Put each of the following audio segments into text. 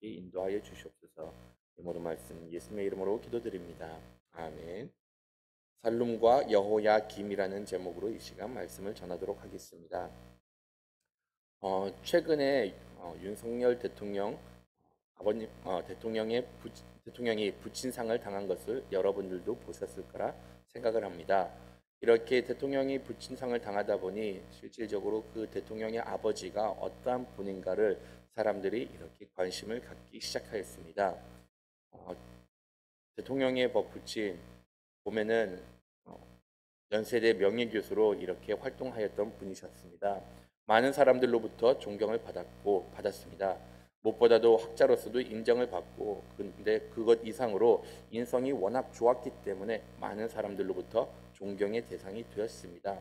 함께 인도하여 주시옵소서. 이 모든 말씀 예수님의 이름으로 기도드립니다. 아멘. 살룸과 여호야김이라는 제목으로 이 시간 말씀을 전하도록 하겠습니다. 최근에 윤석열 대통령 아버님 대통령이 부친상을 당한 것을 여러분들도 보셨을 거라 생각을 합니다. 이렇게 대통령이 부친상을 당하다 보니 실질적으로 그 대통령의 아버지가 어떠한 분인가를 사람들이 이렇게 관심을 갖기 시작하였습니다. 어, 대통령의 부친 보면은 연세대 명예교수로 이렇게 활동하였던 분이셨습니다. 많은 사람들로부터 존경을 받았습니다. 무엇보다도 학자로서도 인정을 받고, 근데 그것 이상으로 인성이 워낙 좋았기 때문에 많은 사람들로부터 존경의 대상이 되었습니다.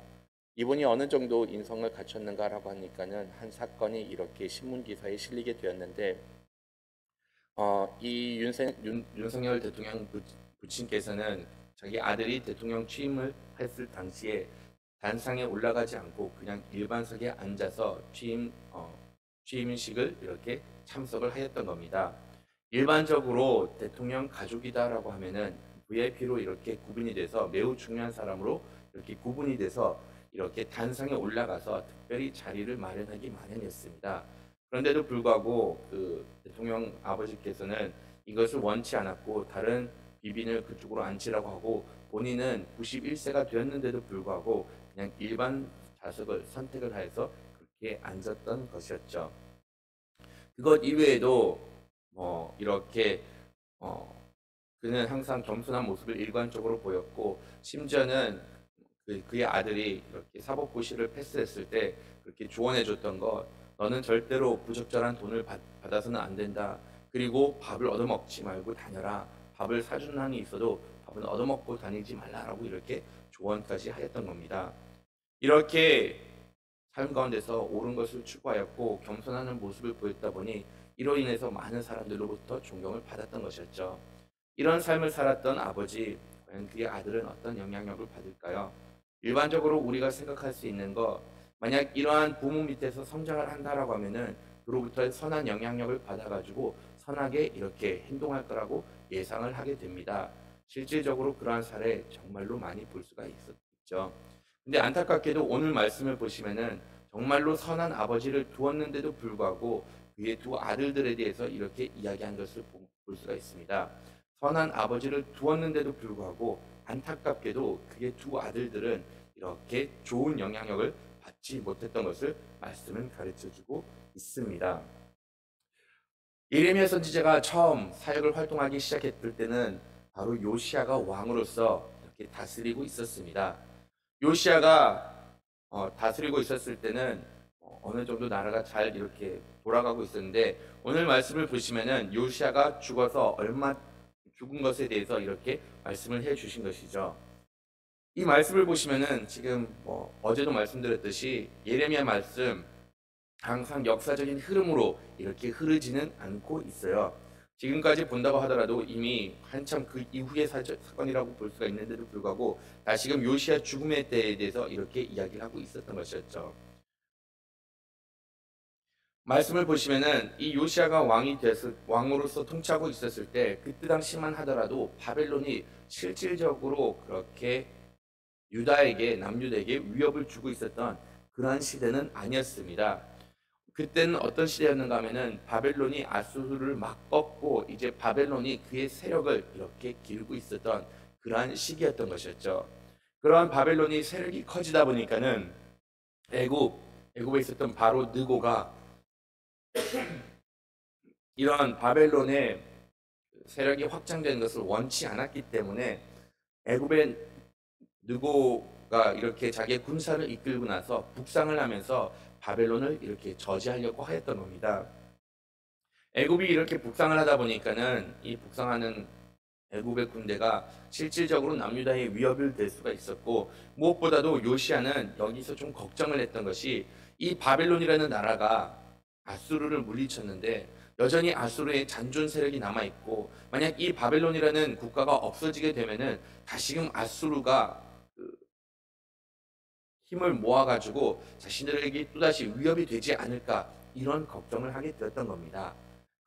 이분이 어느 정도 인성을 갖췄는가라고 하니까는 한 사건이 이렇게 신문 기사에 실리게 되었는데, 이 윤석열 대통령 부친께서는 자기 아들이 대통령 취임을 했을 당시에 단상에 올라가지 않고 그냥 일반석에 앉아서 취임식을 이렇게 참석을 하였던 겁니다. 일반적으로 대통령 가족이다라고 하면은 VIP로 이렇게 구분이 돼서 매우 중요한 사람으로 이렇게 구분이 돼서 이렇게 단상에 올라가서 특별히 자리를 마련하기 마련이었습니다. 그런데도 불구하고 그 대통령 아버지께서는 이것을 원치 않았고 다른 비빈을 그쪽으로 앉히라고 하고 본인은 91세가 되었는데도 불구하고 그냥 일반 좌석을 선택을 해서 그렇게 앉았던 것이었죠. 그것 이외에도 이렇게 그는 항상 겸손한 모습을 일관적으로 보였고 심지어는 그의 아들이 이렇게 사법고시를 패스했을 때 그렇게 조언해줬던 것, 너는 절대로 부적절한 돈을 받아서는 안 된다. 그리고 밥을 얻어먹지 말고 다녀라. 밥을 사주는 한이 있어도 밥은 얻어먹고 다니지 말라라고 이렇게 조언까지 하였던 겁니다. 이렇게 삶 가운데서 옳은 것을 추구하였고 겸손하는 모습을 보였다 보니 이로 인해서 많은 사람들로부터 존경을 받았던 것이었죠. 이런 삶을 살았던 아버지, 과연 그의 아들은 어떤 영향력을 받을까요? 일반적으로 우리가 생각할 수 있는 거, 만약 이러한 부모 밑에서 성장을 한다라고 하면은 그로부터 선한 영향력을 받아가지고 선하게 이렇게 행동할 거라고 예상을 하게 됩니다. 실질적으로 그러한 사례 정말로 많이 볼 수가 있었죠. 근데 안타깝게도 오늘 말씀을 보시면은 정말로 선한 아버지를 두었는데도 불구하고 그의 두 아들들에 대해서 이렇게 이야기한 것을 볼 수가 있습니다. 선한 아버지를 두었는데도 불구하고 안타깝게도 그의 두 아들들은 이렇게 좋은 영향력을 받지 못했던 것을 말씀은 가르쳐주고 있습니다. 예레미야 선지자가 처음 사역을 활동하기 시작했을 때는 바로 요시야가 왕으로서 이렇게 다스리고 있었습니다. 요시야가 다스리고 있었을 때는 어느 정도 나라가 잘 이렇게 돌아가고 있었는데 오늘 말씀을 보시면은 요시야가 죽은 것에 대해서 이렇게 말씀을 해 주신 것이죠. 이 말씀을 보시면은 지금 어제도 말씀드렸듯이 예레미야 말씀 항상 역사적인 흐름으로 이렇게 흐르지는 않고 있어요. 지금까지 본다고 하더라도 이미 한참 그 이후의 사건이라고 볼 수가 있는데도 불구하고 다시금 요시야 죽음의 때에 대해서 이렇게 이야기를 하고 있었던 것이었죠. 말씀을 보시면은 이 요시야가 왕으로서 통치하고 있었을 때 그때 당시만 하더라도 바벨론이 실질적으로 그렇게 남유다에게 위협을 주고 있었던 그러한 시대는 아니었습니다. 그때는 어떤 시대였는가 하면은 바벨론이 아수르를 막 꺾고 이제 바벨론이 그의 세력을 이렇게 기르고 있었던 그러한 시기였던 것이었죠. 그러한 바벨론이 세력이 커지다 보니까는 애굽에 있었던 바로 느고가 이러한 바벨론의 세력이 확장되는 것을 원치 않았기 때문에 애굽의 느고가 이렇게 자기의 군사를 이끌고 나서 북상을 하면서 바벨론을 이렇게 저지하려고 하였던 겁니다. 애굽이 이렇게 북상을 하다 보니까는 이 북상하는 애굽의 군대가 실질적으로 남유다의 위협을 될 수가 있었고 무엇보다도 요시야는 여기서 좀 걱정을 했던 것이 이 바벨론이라는 나라가 아수르를 물리쳤는데 여전히 아수르의 잔존 세력이 남아 있고 만약 이 바벨론이라는 국가가 없어지게 되면은 다시금 아수르가 힘을 모아가지고 자신들에게 또다시 위협이 되지 않을까 이런 걱정을 하게 되었던 겁니다.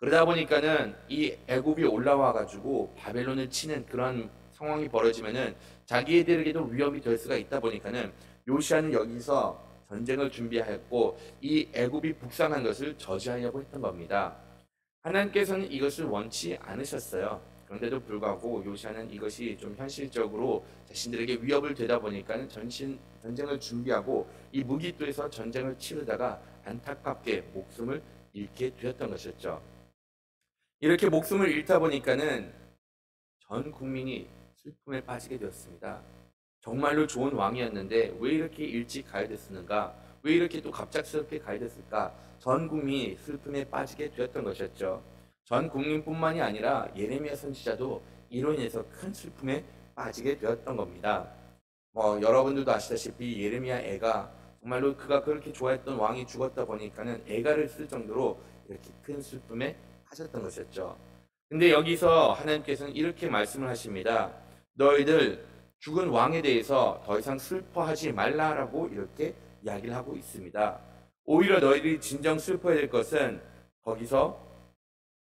그러다 보니까는 이 애굽이 올라와 가지고 바벨론을 치는 그런 상황이 벌어지면은 자기들에게도 위협이 될 수가 있다 보니까는 요시아는 여기서 전쟁을 준비하였고 이 애굽이 북상한 것을 저지하려고 했던 겁니다. 하나님께서는 이것을 원치 않으셨어요. 그런데도 불구하고 요시아는 이것이 좀 현실적으로 자신들에게 위협을 되다 보니까는 전쟁을 준비하고 이 무기토에서 전쟁을 치르다가 안타깝게 목숨을 잃게 되었던 것이었죠. 이렇게 목숨을 잃다 보니까는 전 국민이 슬픔에 빠지게 되었습니다. 정말로 좋은 왕이었는데 왜 이렇게 일찍 가야 됐었는가? 왜 이렇게 또 갑작스럽게 가야 됐을까? 전 국민이 슬픔에 빠지게 되었던 것이었죠. 전 국민뿐만이 아니라 예레미야 선지자도 이로 인해서 큰 슬픔에 빠지게 되었던 겁니다. 여러분들도 아시다시피 예레미야 애가 정말로 그가 그렇게 좋아했던 왕이 죽었다 보니까는 애가를 쓸 정도로 이렇게 큰 슬픔에 빠졌던 것이었죠. 근데 여기서 하나님께서는 이렇게 말씀을 하십니다. 너희들 죽은 왕에 대해서 더 이상 슬퍼하지 말라라고 이렇게 이야기를 하고 있습니다. 오히려 너희들이 진정 슬퍼해야 될 것은 거기서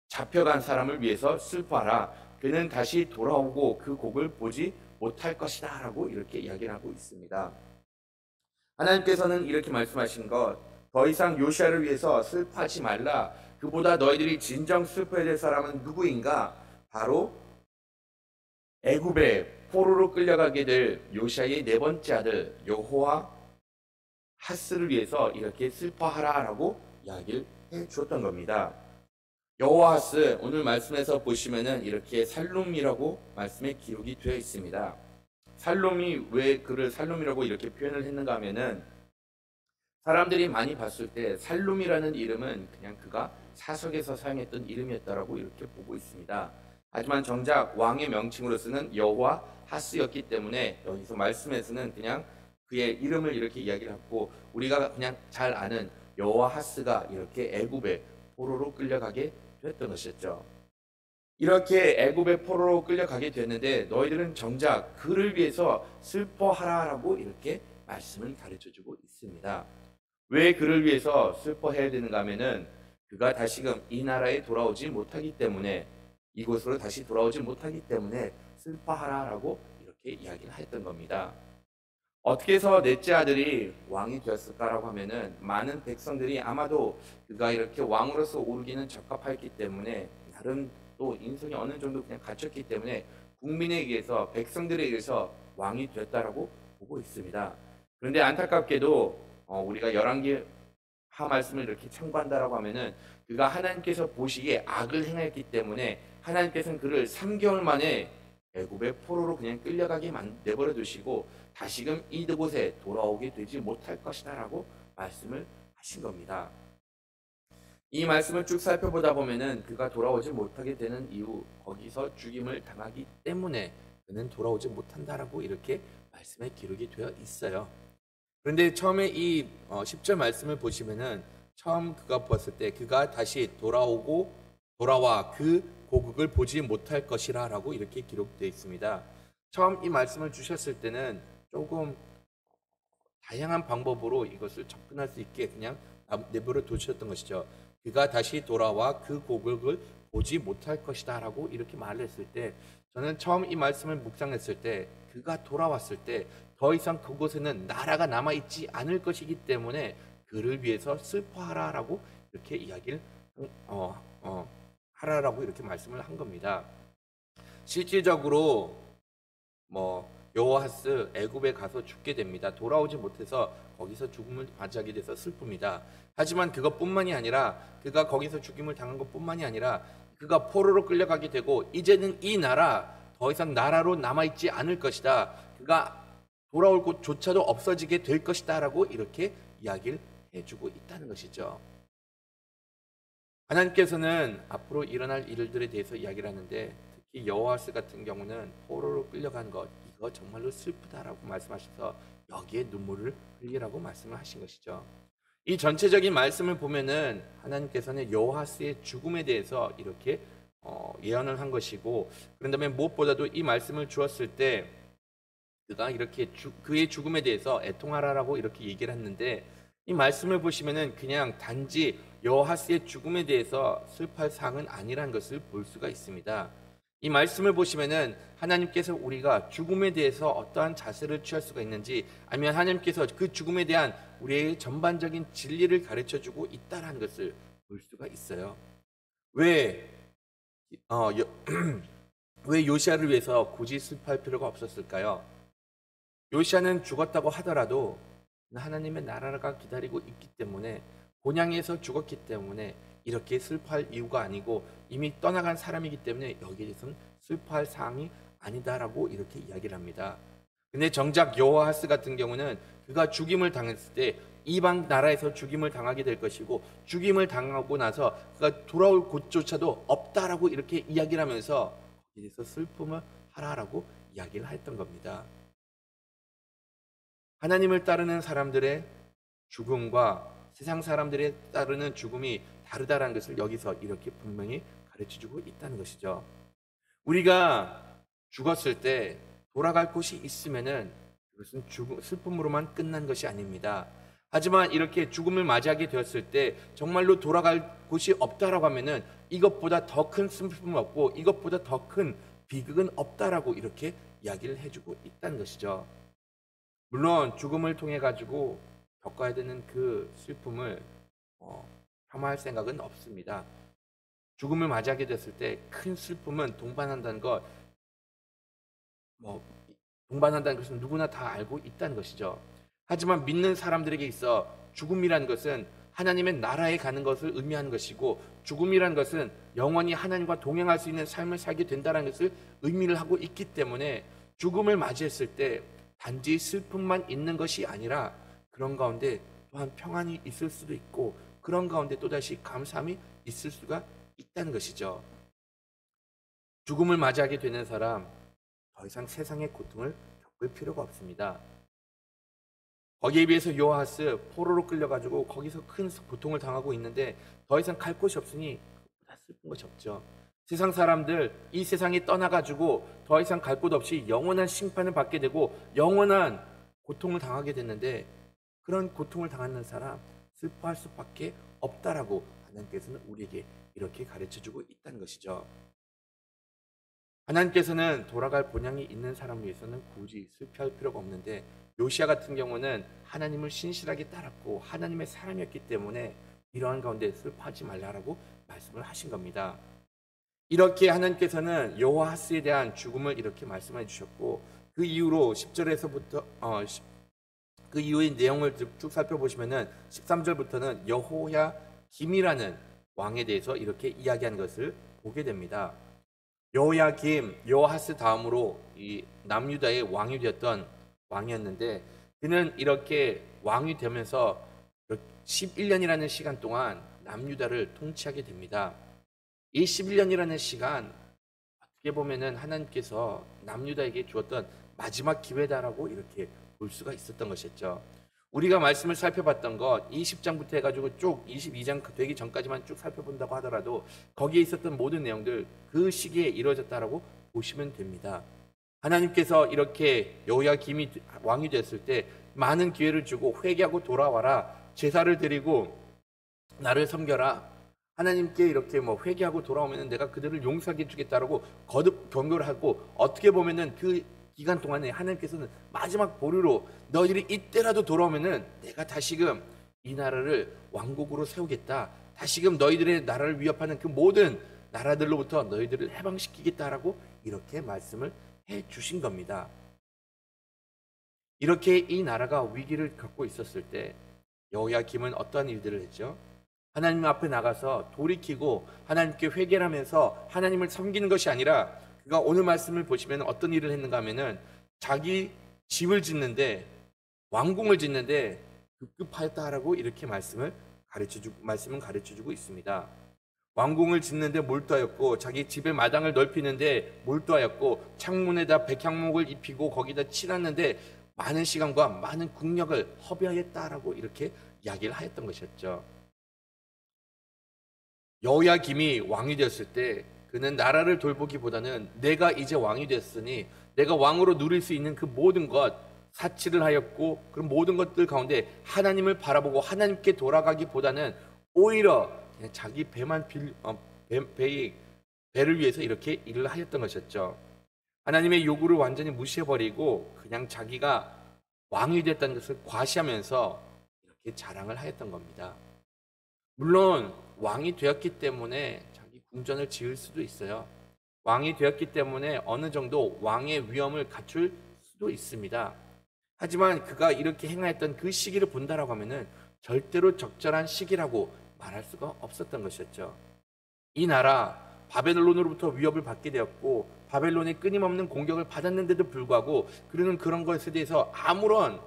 잡혀간 사람을 위해서 슬퍼하라. 그는 다시 돌아오고 그 곡을 보지 못할 것이다 라고 이렇게 이야기를 하고 있습니다. 하나님께서는 이렇게 말씀하신 것, 더 이상 요시아를 위해서 슬퍼하지 말라. 그보다 너희들이 진정 슬퍼해야 될 사람은 누구인가? 바로 애굽의 포로로 끌려가게 될 요시아의 네 번째 아들 여호와 하스를 위해서 이렇게 슬퍼하라라고 이야기를 해 주었던 겁니다. 여호와 하스 오늘 말씀에서 보시면은 이렇게 살룸이라고 말씀에 기록이 되어 있습니다. 살룸이 왜 그를 살룸이라고 이렇게 표현을 했는가 하면은 사람들이 많이 봤을 때 살룸이라는 이름은 그냥 그가 사석에서 사용했던 이름이었다라고 이렇게 보고 있습니다. 하지만 정작 왕의 명칭으로서는 여호와 하스였기 때문에 여기서 말씀에서는 그냥 그의 이름을 이렇게 이야기를 하고 우리가 그냥 잘 아는 여호와 하스가 이렇게 애굽의 포로로 끌려가게 됐던 것이었죠. 이렇게 애굽의 포로로 끌려가게 됐는데 너희들은 정작 그를 위해서 슬퍼하라라고 이렇게 말씀을 가르쳐주고 있습니다. 왜 그를 위해서 슬퍼해야 되는가 하면은 그가 다시금 이 나라에 돌아오지 못하기 때문에 이곳으로 다시 돌아오지 못하기 때문에 슬퍼하라라고 이렇게 이야기를 했던 겁니다. 어떻게 해서 넷째 아들이 왕이 되었을까라고 하면은 많은 백성들이 아마도 그가 이렇게 왕으로서 오르기는 적합했기 때문에 나름 또 인성이 어느 정도 그냥 갖췄기 때문에 국민에 의해서 백성들에 의해서 왕이 됐다라고 보고 있습니다. 그런데 안타깝게도 우리가 열왕기 하 말씀을 이렇게 참고한다라고 하면은 그가 하나님께서 보시기에 악을 행했기 때문에 하나님께서는 그를 3개월 만에 애굽의 포로로 그냥 끌려가게 내버려 두시고 다시금 이곳에 돌아오게 되지 못할 것이다라고 말씀을 하신 겁니다. 이 말씀을 쭉 살펴보다 보면은 그가 돌아오지 못하게 되는 이유 거기서 죽임을 당하기 때문에 그는 돌아오지 못한다라고 이렇게 말씀에 기록이 되어 있어요. 그런데 처음에 이 10절 말씀을 보시면은 처음 그가 보았을 때 그가 다시 돌아와 그 고국을 보지 못할 것이라 라고 이렇게 기록되어 있습니다. 처음 이 말씀을 주셨을 때는 조금 다양한 방법으로 이것을 접근할 수 있게 그냥 내버려 두셨던 것이죠. 그가 다시 돌아와 그 고국을 보지 못할 것이다 라고 이렇게 말을 했을 때 저는 처음 이 말씀을 묵상했을 때 그가 돌아왔을 때 더 이상 그곳에는 나라가 남아있지 않을 것이기 때문에 그를 위해서 슬퍼하라라고 이렇게 이야기를 하라라고 이렇게 말씀을 한 겁니다. 실질적으로 여호와하스 애굽에 가서 죽게 됩니다. 돌아오지 못해서 거기서 죽음을 맞이하게 돼서 슬픕니다. 하지만 그것뿐만이 아니라 그가 거기서 죽임을 당한 것뿐만이 아니라 그가 포로로 끌려가게 되고 이제는 이 나라 더 이상 나라로 남아있지 않을 것이다. 그가 돌아올 곳조차도 없어지게 될 것이다 라고 이렇게 이야기를 해주고 있다는 것이죠. 하나님께서는 앞으로 일어날 일들에 대해서 이야기를 하는데 특히 여호와스 같은 경우는 포로로 끌려간 것 이거 정말로 슬프다라고 말씀하셔서 여기에 눈물을 흘리라고 말씀을 하신 것이죠. 이 전체적인 말씀을 보면은 하나님께서는 여호와스의 죽음에 대해서 이렇게 예언을 한 것이고 그런 다음에 무엇보다도 이 말씀을 주었을 때 그가 이렇게 그의 죽음에 대해서 애통하라라고 이렇게 얘기를 했는데 이 말씀을 보시면은 그냥 단지 여호아스의 죽음에 대해서 슬퍼할 사항은 아니라는 것을 볼 수가 있습니다. 이 말씀을 보시면은 하나님께서 우리가 죽음에 대해서 어떠한 자세를 취할 수가 있는지, 아니면 하나님께서 그 죽음에 대한 우리의 전반적인 진리를 가르쳐 주고 있다라는 것을 볼 수가 있어요. 왜 어, 여, 왜 요시아를 위해서 굳이 슬퍼할 필요가 없었을까요? 요시아는 죽었다고 하더라도 하나님의 나라가 기다리고 있기 때문에, 본향에서 죽었기 때문에 이렇게 슬퍼할 이유가 아니고 이미 떠나간 사람이기 때문에 여기에 대해서는 슬퍼할 사항이 아니다라고 이렇게 이야기를 합니다. 근데 정작 여호아하스 같은 경우는 그가 죽임을 당했을 때 이방 나라에서 죽임을 당하게 될 것이고, 죽임을 당하고 나서 그가 돌아올 곳조차도 없다라고 이렇게 이야기를 하면서 거기에 대해서 슬픔을 하라라고 이야기를 했던 겁니다. 하나님을 따르는 사람들의 죽음과 세상 사람들의 따르는 죽음이 다르다라는 것을 여기서 이렇게 분명히 가르쳐주고 있다는 것이죠. 우리가 죽었을 때 돌아갈 곳이 있으면은 그것은 슬픔으로만 끝난 것이 아닙니다. 하지만 이렇게 죽음을 맞이하게 되었을 때 정말로 돌아갈 곳이 없다라고 하면은 이것보다 더 큰 슬픔은 없고 이것보다 더 큰 비극은 없다라고 이렇게 이야기를 해주고 있다는 것이죠. 물론 죽음을 통해 가지고 겪어야 되는 그 슬픔을 폄하할 생각은 없습니다. 죽음을 맞이하게 됐을 때 큰 슬픔은 동반한다는 것, 동반한다는 것은 누구나 다 알고 있다는 것이죠. 하지만 믿는 사람들에게 있어 죽음이라는 것은 하나님의 나라에 가는 것을 의미하는 것이고, 죽음이라는 것은 영원히 하나님과 동행할 수 있는 삶을 살게 된다는 것을 의미를 하고 있기 때문에, 죽음을 맞이했을 때 단지 슬픔만 있는 것이 아니라 그런 가운데 또한 평안이 있을 수도 있고, 그런 가운데 또다시 감사함이 있을 수가 있다는 것이죠. 죽음을 맞이하게 되는 사람, 더 이상 세상의 고통을 겪을 필요가 없습니다. 거기에 비해서 요아하스 포로로 끌려가지고 거기서 큰 고통을 당하고 있는데 더 이상 갈 곳이 없으니 그보다 슬픈 것이 없죠. 세상 사람들 이 세상에 떠나가지고 더 이상 갈 곳 없이 영원한 심판을 받게 되고 영원한 고통을 당하게 됐는데, 그런 고통을 당하는 사람 슬퍼할 수밖에 없다라고 하나님께서는 우리에게 이렇게 가르쳐주고 있다는 것이죠. 하나님께서는 돌아갈 본향이 있는 사람을 위해서는 굳이 슬퍼할 필요가 없는데, 요시아 같은 경우는 하나님을 신실하게 따랐고 하나님의 사람이었기 때문에 이러한 가운데 슬퍼하지 말라라고 말씀을 하신 겁니다. 이렇게 하나님께서는 여호아하스에 대한 죽음을 이렇게 말씀해 주셨고, 그 이후로 10절에서부터 그 이후의 내용을 쭉 살펴보시면은 13절부터는 여호야김이라는 왕에 대해서 이렇게 이야기하는 것을 보게 됩니다. 여호야김, 여호아하스 다음으로 이 남유다의 왕이 되었던 왕이었는데, 그는 이렇게 왕이 되면서 11년이라는 시간 동안 남유다를 통치하게 됩니다. 이 11년이라는 시간, 어떻게 보면은 하나님께서 남유다에게 주었던 마지막 기회다라고 이렇게 볼 수가 있었던 것이었죠. 우리가 말씀을 살펴봤던 것 20장부터 해가지고 쭉 22장 되기 전까지만 쭉 살펴본다고 하더라도 거기에 있었던 모든 내용들 그 시기에 이루어졌다라고 보시면 됩니다. 하나님께서 이렇게 여호야김이 왕이 됐을 때 많은 기회를 주고 회개하고 돌아와라, 제사를 드리고 나를 섬겨라, 하나님께 이렇게 회개하고 돌아오면 내가 그들을 용서하게 주겠다라고 거듭 경고를 하고, 어떻게 보면은 그 기간 동안에 하나님께서는 마지막 보류로 너희들이 이때라도 돌아오면은 내가 다시금 이 나라를 왕국으로 세우겠다, 다시금 너희들의 나라를 위협하는 그 모든 나라들로부터 너희들을 해방시키겠다라고 이렇게 말씀을 해 주신 겁니다. 이렇게 이 나라가 위기를 겪고 있었을 때 여호야김은 어떠한 일들을 했죠? 하나님 앞에 나가서 돌이키고 하나님께 회개를 하면서 하나님을 섬기는 것이 아니라, 그가 오늘 말씀을 보시면 어떤 일을 했는가 하면은 자기 집을 짓는데, 왕궁을 짓는데 급급하였다라고 이렇게 말씀은 가르쳐주고 있습니다. 왕궁을 짓는데 몰두하였고, 자기 집의 마당을 넓히는데 몰두하였고, 창문에다 백향목을 입히고 거기다 칠했는데 많은 시간과 많은 국력을 허비하였다라고 이렇게 이야기를 하였던 것이었죠. 여호야김이 왕이 되었을 때 그는 나라를 돌보기보다는 내가 이제 왕이 됐으니 내가 왕으로 누릴 수 있는 그 모든 것 사치를 하였고, 그런 모든 것들 가운데 하나님을 바라보고 하나님께 돌아가기보다는 오히려 그냥 자기 배를 위해서 이렇게 일을 하였던 것이었죠. 하나님의 요구를 완전히 무시해버리고 그냥 자기가 왕이 됐다는 것을 과시하면서 이렇게 자랑을 하였던 겁니다. 물론 왕이 되었기 때문에 자기 궁전을 지을 수도 있어요. 왕이 되었기 때문에 어느 정도 왕의 위엄을 갖출 수도 있습니다. 하지만 그가 이렇게 행하였던 그 시기를 본다라고 하면은 절대로 적절한 시기라고 말할 수가 없었던 것이었죠. 이 나라 바벨론으로부터 위협을 받게 되었고 바벨론의 끊임없는 공격을 받았는데도 불구하고 그는 그런 것에 대해서 아무런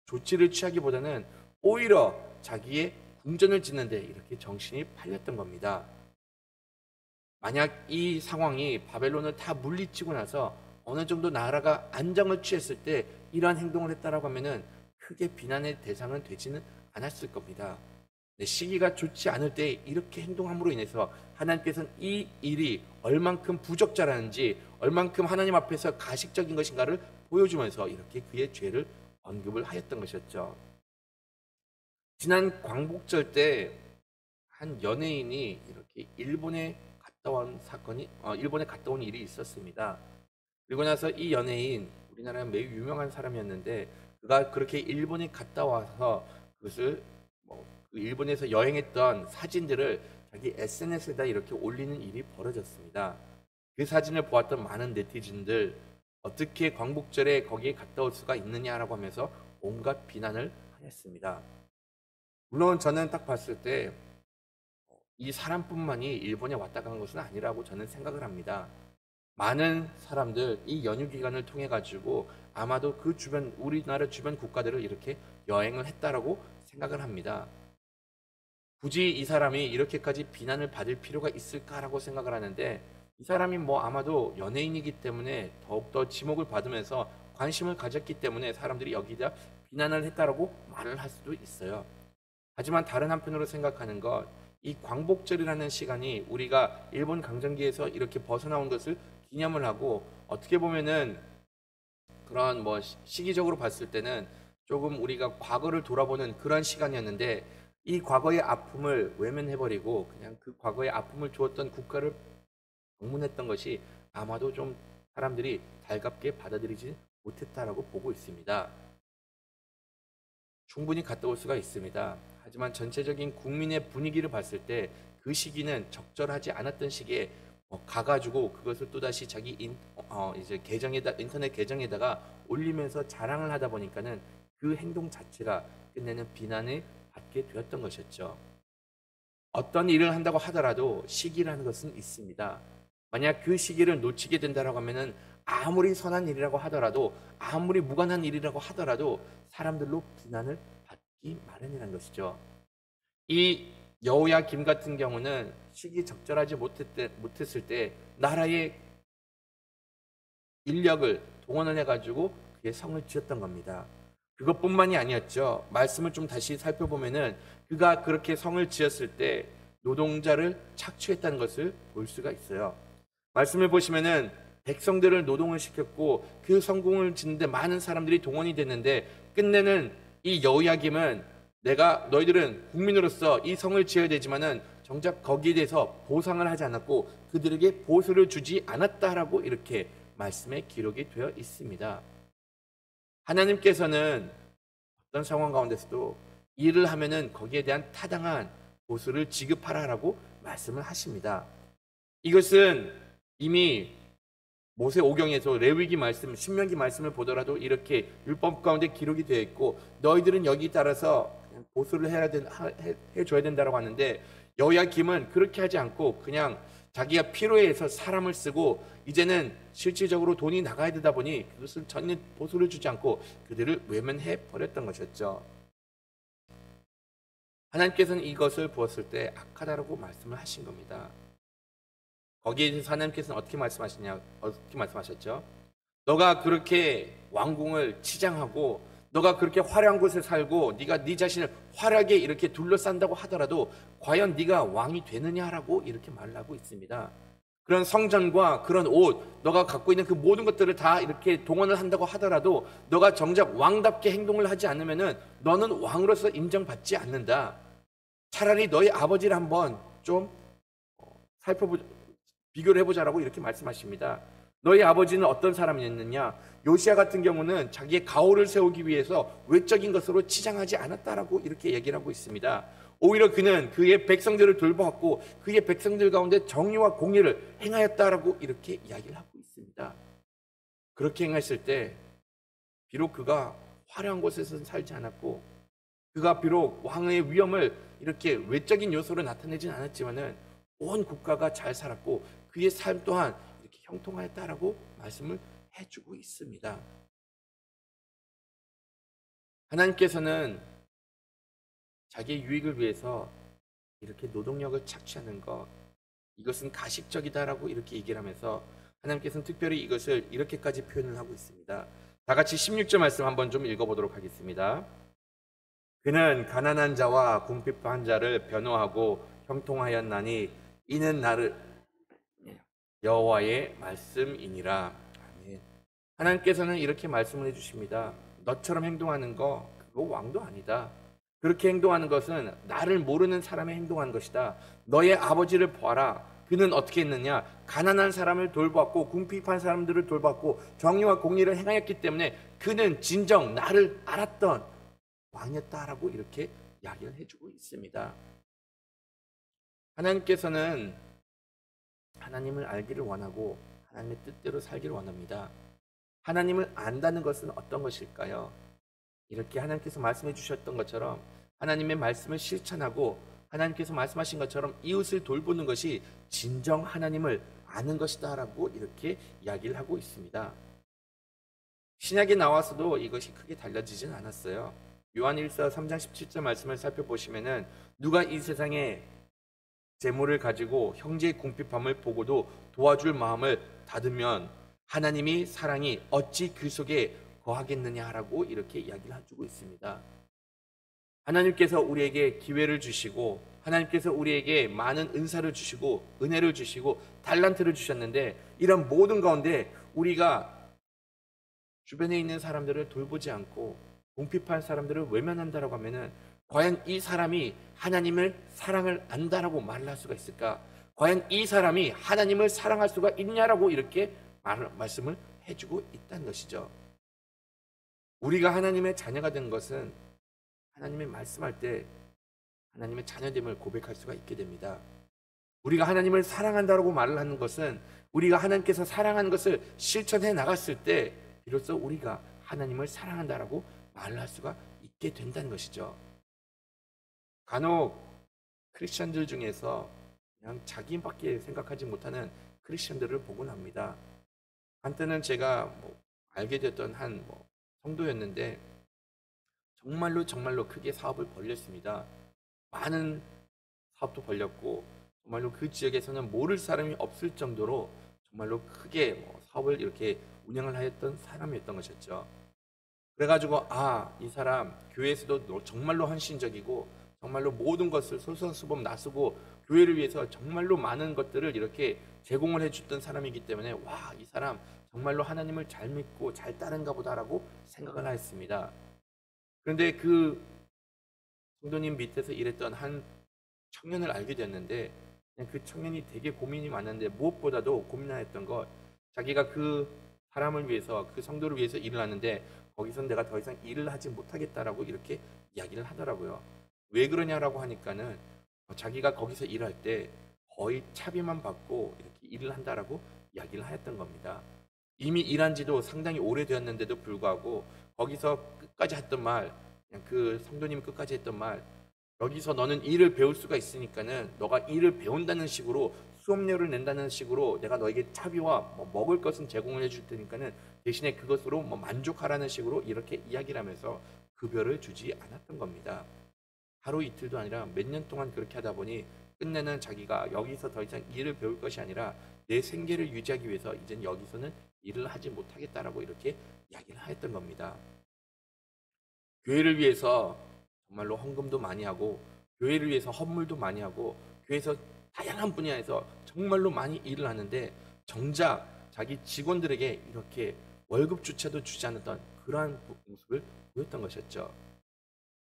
조치를 취하기보다는 오히려 자기의 궁전을 짓는데 이렇게 정신이 팔렸던 겁니다. 만약 이 상황이 바벨론을 다 물리치고 나서 어느 정도 나라가 안정을 취했을 때 이러한 행동을 했다라고 하면은 크게 비난의 대상은 되지는 않았을 겁니다. 시기가 좋지 않을 때 이렇게 행동함으로 인해서 하나님께서는 이 일이 얼만큼 부적절한지 얼만큼 하나님 앞에서 가식적인 것인가를 보여주면서 이렇게 그의 죄를 언급을 하였던 것이었죠. 지난 광복절 때 한 연예인이 이렇게 일본에 갔다 온 일이 있었습니다. 그리고 나서 이 연예인 우리나라에 매우 유명한 사람이었는데 그가 그렇게 일본에 갔다 와서 그것을 그 일본에서 여행했던 사진들을 자기 SNS에다 이렇게 올리는 일이 벌어졌습니다. 그 사진을 보았던 많은 네티즌들 어떻게 광복절에 거기에 갔다 올 수가 있느냐라고 하면서 온갖 비난을 하였습니다. 물론 저는 딱 봤을 때 이 사람뿐만이 일본에 왔다 간 것은 아니라고 저는 생각을 합니다. 많은 사람들 이 연휴 기간을 통해 가지고 아마도 그 주변 우리나라 주변 국가들을 이렇게 여행을 했다라고 생각을 합니다. 굳이 이 사람이 이렇게까지 비난을 받을 필요가 있을까라고 생각을 하는데 이 사람이 아마도 연예인이기 때문에 더욱더 지목을 받으면서 관심을 가졌기 때문에 사람들이 여기다 비난을 했다라고 말을 할 수도 있어요. 하지만 다른 한편으로 생각하는 것, 이 광복절이라는 시간이 우리가 일본 강점기에서 이렇게 벗어나온 것을 기념을 하고 어떻게 보면은 그런 시기적으로 봤을 때는 조금 우리가 과거를 돌아보는 그런 시간이었는데 이 과거의 아픔을 외면해버리고 그냥 그 과거의 아픔을 주었던 국가를 방문했던 것이 아마도 좀 사람들이 달갑게 받아들이지 못했다라고 보고 있습니다. 충분히 갔다 올 수가 있습니다. 하지만 전체적인 국민의 분위기를 봤을 때 그 시기는 적절하지 않았던 시기에 가가지고 그것을 또다시 자기 이제 인터넷 계정에다가 올리면서 자랑을 하다 보니까는 그 행동 자체가 끝내는 비난을 받게 되었던 것이었죠. 어떤 일을 한다고 하더라도 시기라는 것은 있습니다. 만약 그 시기를 놓치게 된다고 하면은 아무리 선한 일이라고 하더라도 아무리 무관한 일이라고 하더라도 사람들로 비난을 받기 마련이라는 것이죠. 이 여호야김 같은 경우는 시기 적절하지 못했을 때 나라의 인력을 동원을 해가지고 그의 성을 지었던 겁니다. 그것뿐만이 아니었죠. 말씀을 좀 다시 살펴보면은 그가 그렇게 성을 지었을 때 노동자를 착취했다는 것을 볼 수가 있어요. 말씀을 보시면은 백성들을 노동을 시켰고 그 성공을 짓는데 많은 사람들이 동원이 됐는데 끝내는 이 여호야김은 너희들은 국민으로서 이 성을 지어야 되지만은 정작 거기에 대해서 보상을 하지 않았고 그들에게 보수를 주지 않았다라고 이렇게 말씀에 기록이 되어 있습니다. 하나님께서는 어떤 상황 가운데서도 일을 하면은 거기에 대한 타당한 보수를 지급하라라고 말씀을 하십니다. 이것은 이미 모세오경에서 레위기 말씀, 신명기 말씀을 보더라도 이렇게 율법 가운데 기록이 되어 있고 너희들은 여기 따라서 그냥 보수를 해줘야 된다고 하는데 여호야김은 그렇게 하지 않고 그냥 자기가 필요해서 사람을 쓰고 이제는 실질적으로 돈이 나가야 되다 보니 그것을 전혀 보수를 주지 않고 그들을 외면해 버렸던 것이었죠. 하나님께서는 이것을 보았을 때 악하다라고 말씀을 하신 겁니다. 거기에 대해서 하나님께서는 어떻게 말씀하셨죠? 너가 그렇게 왕궁을 치장하고 너가 그렇게 화려한 곳에 살고 네가 네 자신을 화려하게 이렇게 둘러싼다고 하더라도 과연 네가 왕이 되느냐라고 이렇게 말을 하고 있습니다. 그런 성전과 그런 옷, 너가 갖고 있는 그 모든 것들을 다 이렇게 동원을 한다고 하더라도 너가 정작 왕답게 행동을 하지 않으면은 너는 왕으로서 인정받지 않는다. 차라리 너희 아버지를 한번 좀 살펴보자, 비교를 해보자라고 이렇게 말씀하십니다. 너희 아버지는 어떤 사람이었느냐? 요시야 같은 경우는 자기의 가호를 세우기 위해서 외적인 것으로 치장하지 않았다라고 이렇게 얘기를 하고 있습니다. 오히려 그는 그의 백성들을 돌보았고 그의 백성들 가운데 정의와 공의를 행하였다라고 이렇게 이야기를 하고 있습니다. 그렇게 행했을 때 비록 그가 화려한 곳에서는 살지 않았고 그가 비록 왕의 위엄을 이렇게 외적인 요소로 나타내진 않았지만은 온 국가가 잘 살았고 그의 삶 또한 이렇게 형통하였다라고 말씀을 해주고 있습니다. 하나님께서는 자기의 유익을 위해서 이렇게 노동력을 착취하는 것, 이것은 가식적이다라고 이렇게 얘기를 하면서 하나님께서는 특별히 이것을 이렇게까지 표현을 하고 있습니다. 다 같이 16절 말씀 한번 좀 읽어보도록 하겠습니다. 그는 가난한 자와 궁핍한 자를 변호하고 형통하였나니 이는 나를 여호와의 말씀이니라. 아멘. 하나님께서는 이렇게 말씀을 해주십니다. 너처럼 행동하는 거 그거 왕도 아니다. 그렇게 행동하는 것은 나를 모르는 사람의 행동하는 것이다. 너의 아버지를 보아라. 그는 어떻게 했느냐? 가난한 사람을 돌보았고 궁핍한 사람들을 돌보았고 정의와 공의를 행하였기 때문에 그는 진정 나를 알았던 왕이었다라고 이렇게 이야기를 해주고 있습니다. 하나님께서는 하나님을 알기를 원하고 하나님의 뜻대로 살기를 원합니다. 하나님을 안다는 것은 어떤 것일까요? 이렇게 하나님께서 말씀해 주셨던 것처럼 하나님의 말씀을 실천하고 하나님께서 말씀하신 것처럼 이웃을 돌보는 것이 진정 하나님을 아는 것이다라고 이렇게 이야기를 하고 있습니다. 신약에 나와서도 이것이 크게 달라지진 않았어요. 요한일서 3장 17절 말씀을 살펴보시면은 누가 이 세상에 재물을 가지고 형제의 궁핍함을 보고도 도와줄 마음을 닫으면 하나님이 사랑이 어찌 그 속에 거하겠느냐라고 이렇게 이야기를 해주고 있습니다. 하나님께서 우리에게 기회를 주시고 하나님께서 우리에게 많은 은사를 주시고 은혜를 주시고 달란트를 주셨는데 이런 모든 가운데 우리가 주변에 있는 사람들을 돌보지 않고 궁핍한 사람들을 외면한다라고 하면은 과연 이 사람이 하나님을 사랑을 안다라고 말할 수가 있을까? 과연 이 사람이 하나님을 사랑할 수가 있냐라고 이렇게 말씀을 해주고 있다는 것이죠. 우리가 하나님의 자녀가 된 것은 하나님의 말씀할 때 하나님의 자녀됨을 고백할 수가 있게 됩니다. 우리가 하나님을 사랑한다라고 말을 하는 것은 우리가 하나님께서 사랑하는 것을 실천해 나갔을 때 비로소 우리가 하나님을 사랑한다라고 말을 할 수가 있게 된다는 것이죠. 간혹 크리스천들 중에서 그냥 자기밖에 생각하지 못하는 크리스천들을 보곤 합니다. 한때는 제가 알게 됐던 한 성도였는데 정말로 크게 사업을 벌렸습니다. 많은 사업도 벌렸고 정말로 그 지역에서는 모를 사람이 없을 정도로 정말로 크게 사업을 이렇게 운영을 하였던 사람이었던 것이었죠. 그래가지고 이 사람 교회에서도 정말로 헌신적이고 정말로 모든 것을 솔선수범 나서고 교회를 위해서 정말로 많은 것들을 이렇게 제공을 해줬던 사람이기 때문에 이 사람 정말로 하나님을 잘 믿고 잘 따른가 보다라고 생각을 하였습니다. 그런데 그 성도님 밑에서 일했던 한 청년을 알게 됐는데 그 청년이 되게 고민이 많았는데 무엇보다도 고민하였던 것 자기가 그 사람을 위해서 그 성도를 위해서 일을 하는데 거기서 내가 더 이상 일을 하지 못하겠다라고 이렇게 이야기를 하더라고요. 왜 그러냐라고 하니까는 자기가 거기서 일할 때 거의 차비만 받고 이렇게 일을 한다라고 이야기를 하였던 겁니다. 이미 일한 지도 상당히 오래되었는데도 불구하고 거기서 끝까지 했던 말, 그냥 그 성도님이 끝까지 했던 말, 여기서 너는 일을 배울 수가 있으니까는 너가 일을 배운다는 식으로 수업료를 낸다는 식으로 내가 너에게 차비와 먹을 것은 제공을 해줄 테니까는 대신에 그것으로 만족하라는 식으로 이렇게 이야기를 하면서 급여를 주지 않았던 겁니다. 하루 이틀도 아니라 몇 년 동안 그렇게 하다 보니 끝내는 자기가 여기서 더 이상 일을 배울 것이 아니라 내 생계를 유지하기 위해서 이젠 여기서는 일을 하지 못하겠다라고 이렇게 이야기를 하였던 겁니다. 교회를 위해서 정말로 헌금도 많이 하고 교회를 위해서 헌물도 많이 하고 교회에서 다양한 분야에서 정말로 많이 일을 하는데 정작 자기 직원들에게 이렇게 월급조차도 주지 않았던 그러한 모습을 보였던 것이었죠.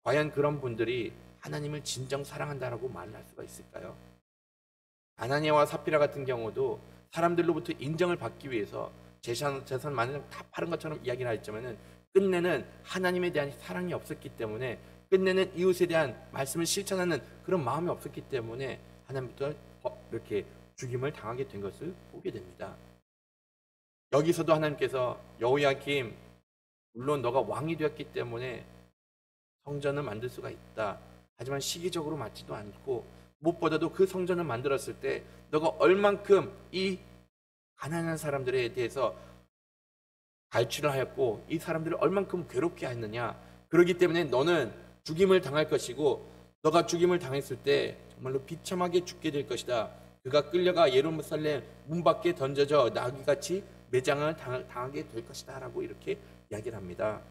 과연 그런 분들이 하나님을 진정 사랑한다라고 말을 할 수가 있을까요? 아나니아와 삽비라 같은 경우도 사람들로부터 인정을 받기 위해서 재산 많은 다 파는 것처럼 이야기를 했지만은 끝내는 하나님에 대한 사랑이 없었기 때문에, 끝내는 이웃에 대한 말씀을 실천하는 그런 마음이 없었기 때문에 하나님부터 이렇게 죽임을 당하게 된 것을 보게 됩니다. 여기서도 하나님께서 여호야김, 물론 너가 왕이 되었기 때문에 성전을 만들 수가 있다. 하지만 시기적으로 맞지도 않고, 무엇보다도 그 성전을 만들었을 때 너가 얼만큼 이 가난한 사람들에 대해서 갈취를 하였고 이 사람들을 얼만큼 괴롭게 했느냐. 그렇기 때문에 너는 죽임을 당할 것이고, 너가 죽임을 당했을 때 정말로 비참하게 죽게 될 것이다. 그가 끌려가 예루살렘 문 밖에 던져져 나귀같이 매장을 당하게 될 것이다 라고 이렇게 이야기를 합니다.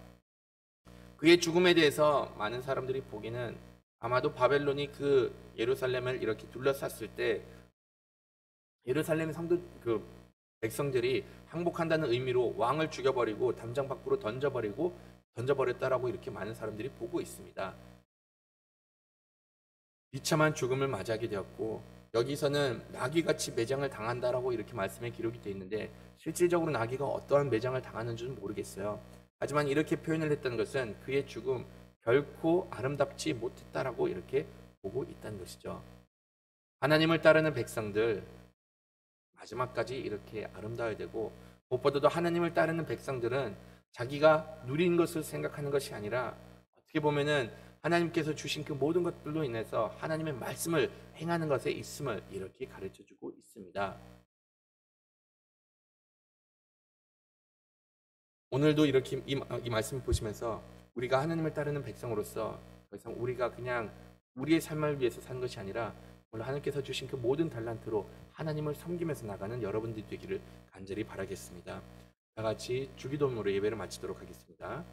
그의 죽음에 대해서 많은 사람들이 보기는 아마도 바벨론이 그 예루살렘을 이렇게 둘러쌌을 때 예루살렘 성도 그 백성들이 항복한다는 의미로 왕을 죽여버리고 담장 밖으로 던져버렸다라고 이렇게 많은 사람들이 보고 있습니다. 비참한 죽음을 맞이하게 되었고, 여기서는 나귀같이 매장을 당한다라고 이렇게 말씀에 기록이 되어 있는데 실질적으로 나귀가 어떠한 매장을 당하는지는 모르겠어요. 하지만 이렇게 표현을 했던 것은 그의 죽음 결코 아름답지 못했다라고 이렇게 보고 있다는 것이죠. 하나님을 따르는 백성들 마지막까지 이렇게 아름다워야 되고, 무엇보다도 하나님을 따르는 백성들은 자기가 누린 것을 생각하는 것이 아니라 어떻게 보면은 하나님께서 주신 그 모든 것들로 인해서 하나님의 말씀을 행하는 것에 있음을 이렇게 가르쳐주고 있습니다. 오늘도 이렇게 이 말씀을 보시면서 우리가 하나님을 따르는 백성으로서 더 이상 우리가 그냥 우리의 삶을 위해서 사는 것이 아니라 오늘 하나님께서 주신 그 모든 달란트로 하나님을 섬기면서 나가는 여러분들이 되기를 간절히 바라겠습니다. 다 같이 주기도문으로 예배를 마치도록 하겠습니다.